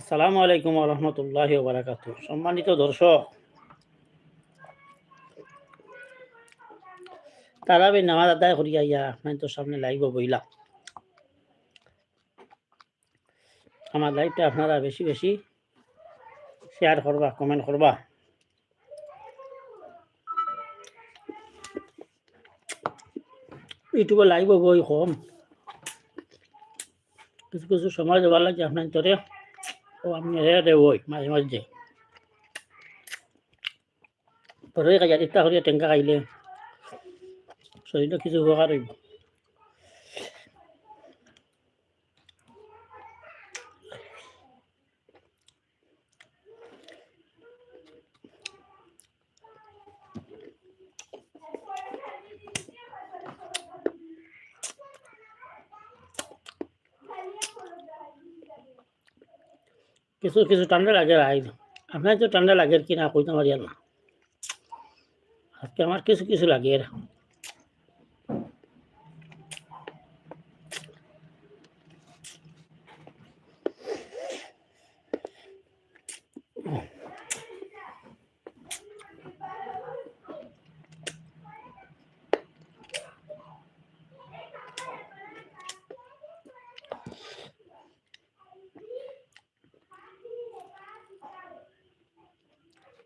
আসসালামু আলাইকুম ওয়া রাহমাতুল্লাহি ওয়া বারাকাতুহু। সম্মানিত দর্শক, তারাবির নামাজ আদায় করিয়া আপনাদের সামনে লাইভ বইলাম। আমার লাইভটা আপনারা বেশি বেশি শেয়ার করবা, কমেন্ট করবা। ইউটিউবে লাইভ বই কম, কিছু কিছু সময় দেওয়ার লাগে আপনার তোরে ও আপনি বই মাঝে মাঝে পরে কাজা ইচ্ছা করিয়া টেঙ্কা খাইলে শরীরে কিছু উপকার হইব। কিছু কিছু ঠান্ডা লাগে রাইদ, আপনার তো ঠান্ডা লাগে কি না কইতে পারি না। আজকে আমার কিছু কিছু লাগে।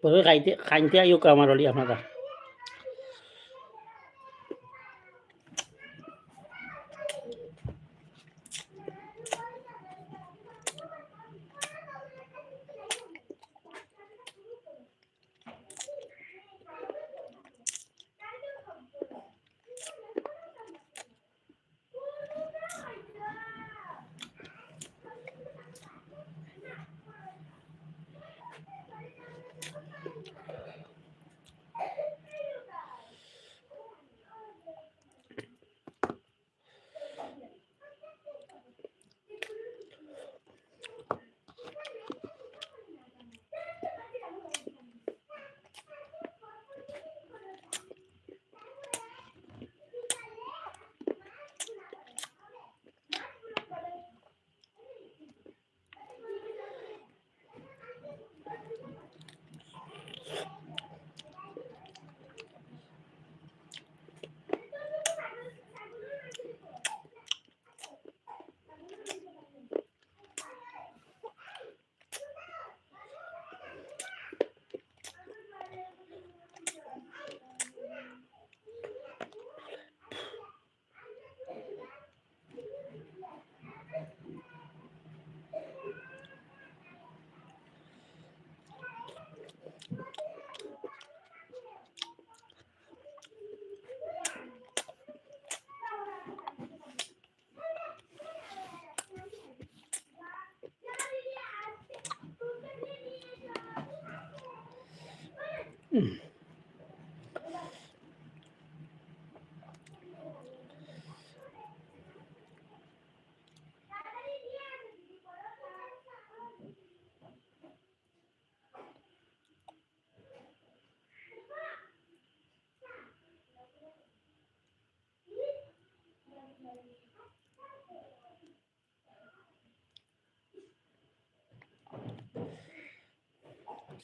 পরে খাইতে আইও আমার হলি আপনারা।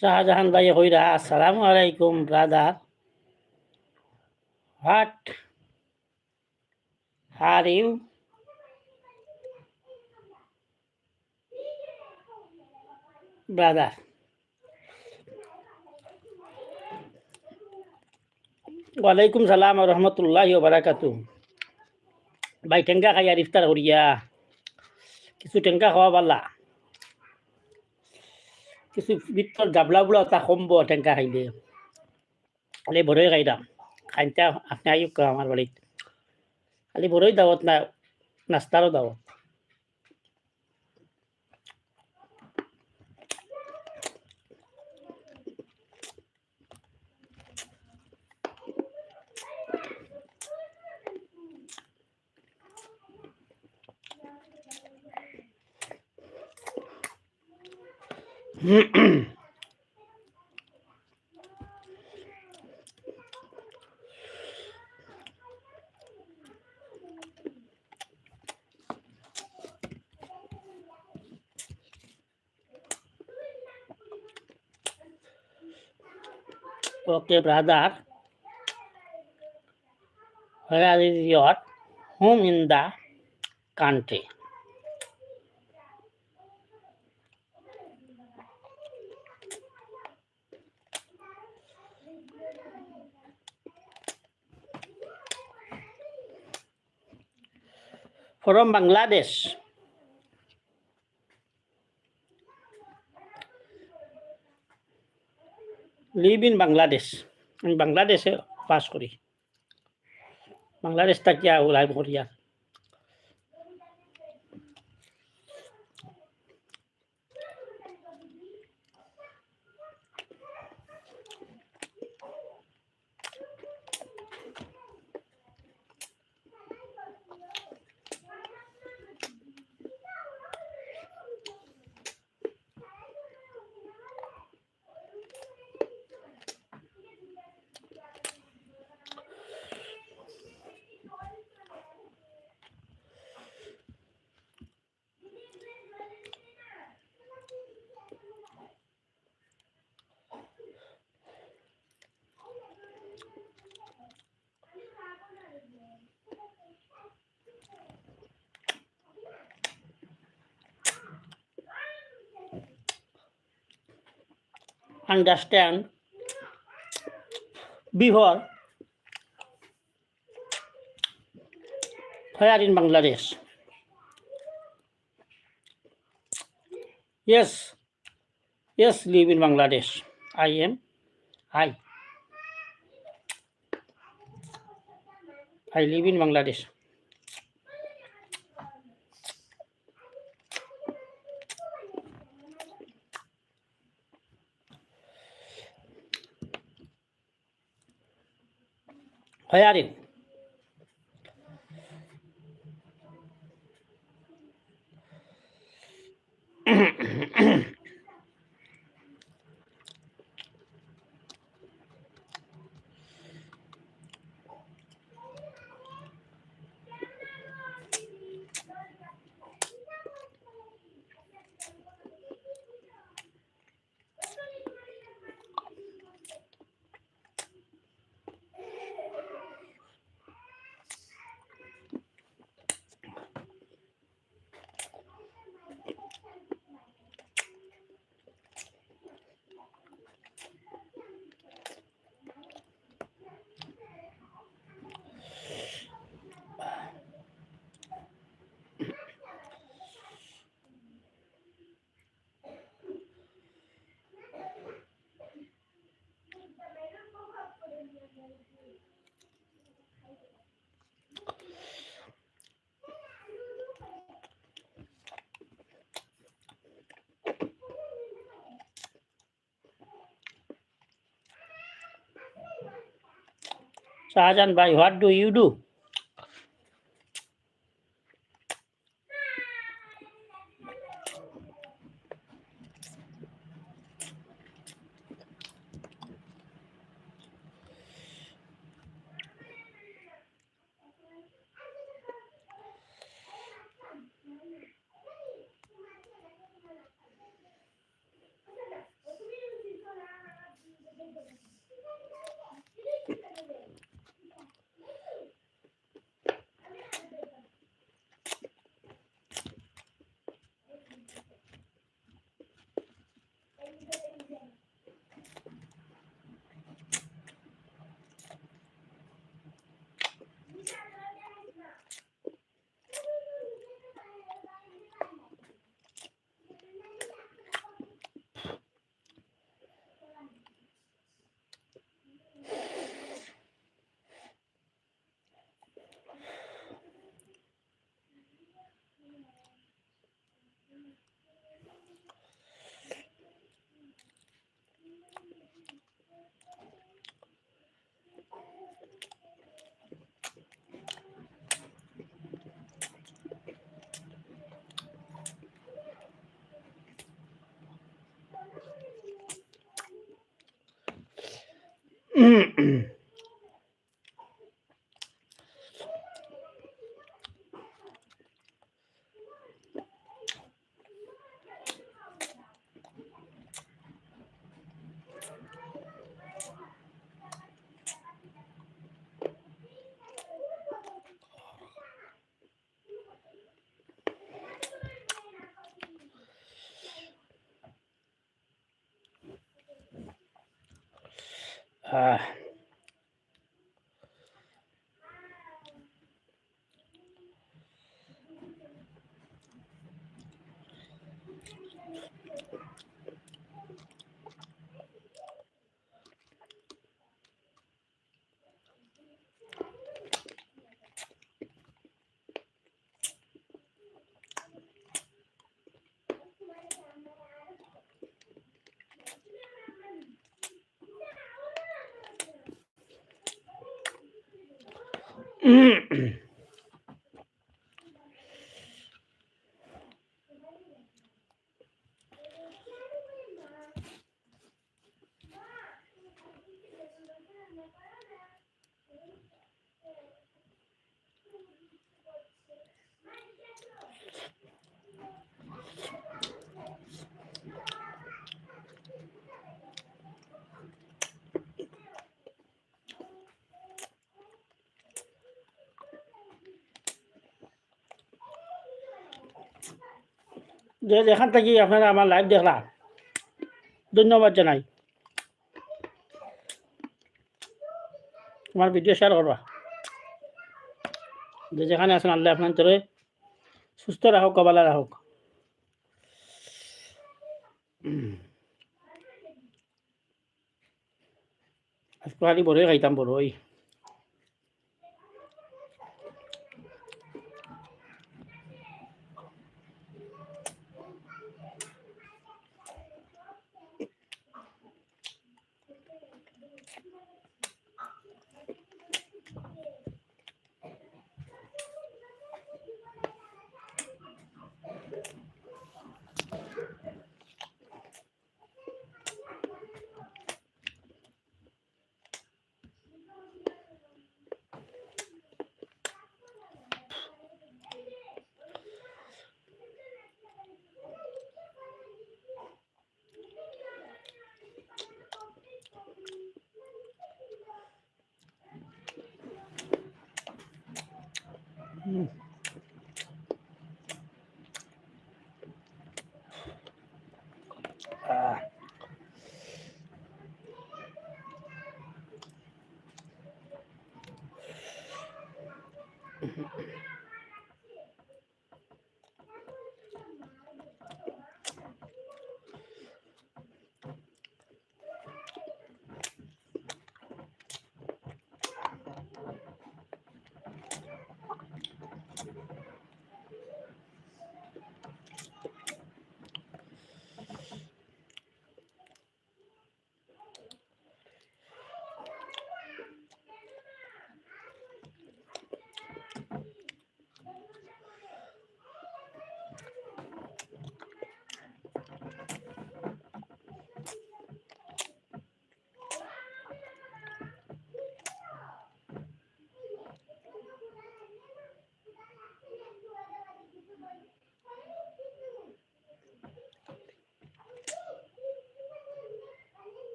শাহজাহান ভাই কইরা আসসালামু আলাইকুম brother, what are you? Brother ওয়ালাইকুম সালাম ওয়া রাহমাতুল্লাহি ওয়া বারাকাতুহু। ভাই টেঙ্কা খাইয়া ইফতার করিয়া, কিছু টেঙ্কা খাওয়া পারলা, কিছু ভিতর গাবলা বুলা তা কমবো টেঙ্কা খাইলে। খালি বড়ই খাইলাম, খাইতে আপনি আইব আমার বাড়িত। খালি বড়ই দাওয়াত না, নাস্তারও দাওয়াত। Okay, brother, where is your home in the country? From Bangladesh. Live in Bangladesh. আমি বাংলাদেশে বাস করি। বাংলাদেশ থাকিয়া লাইভ করি আর understand before where in Bangladesh. Yes, live in Bangladesh. I live in Bangladesh. Where in? Shahjan bhai, what do you do? Ah. যেখান থেকে আপনারা আমার live দেখলাম ধন্যবাদ জানাই আমার ভিডিও শেয়ার করবা যেখানে আছেন আল্লাহ আপনার তোরে সুস্থ রাখুক কবালা রাখুক আজকে খালি বড়ই খাইতাম বড়ই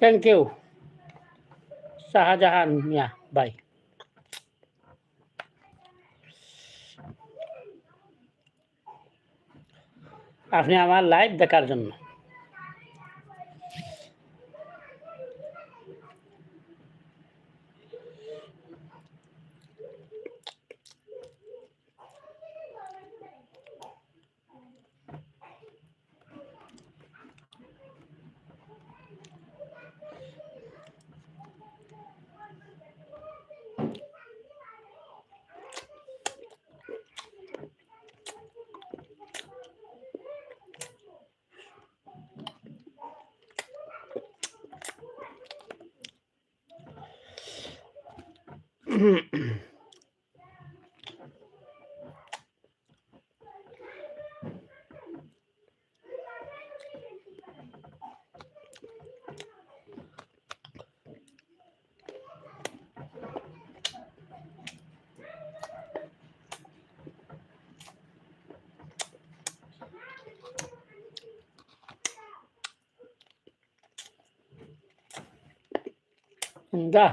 থ্যাংক ইউ শাহজাহান মিয়া ভাই আপনি আমার লাইভ দেখার জন্য যা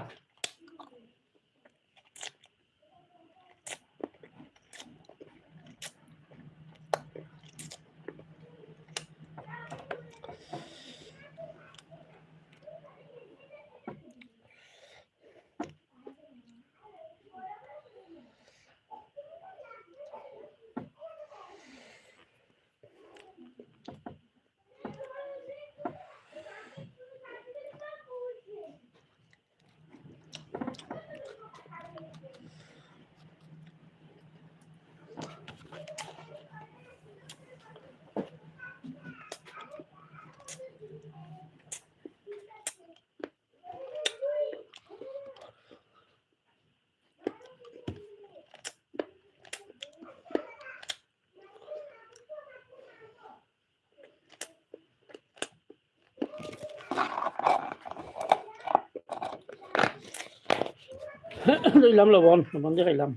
লইলাম লবণ লবণ দিয়ে খাইলাম।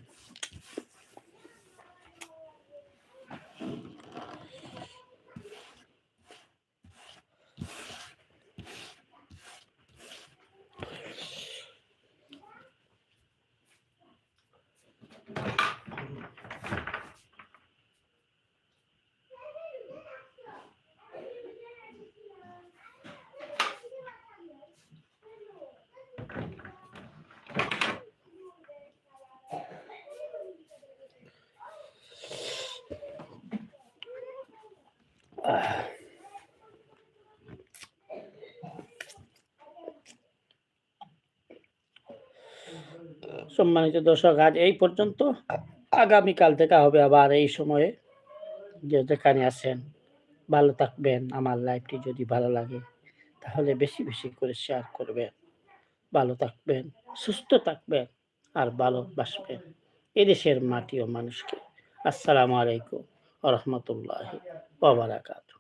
সম্মানিত দর্শক, আজ এই পর্যন্ত। আগামীকাল দেখা হবে আবার এই সময়ে। যে যেখানে আছেন ভালো থাকবেন। আমার লাইভটি যদি ভালো লাগে তাহলে বেশি বেশি করে শেয়ার করবেন। ভালো থাকবেন, সুস্থ থাকবেন আর ভালোবাসবেন এদেশের মাটি ও মানুষকে। আসসালামু আলাইকুম ওয়া রাহমাতুল্লাহি ওয়া বারাকাতুহু।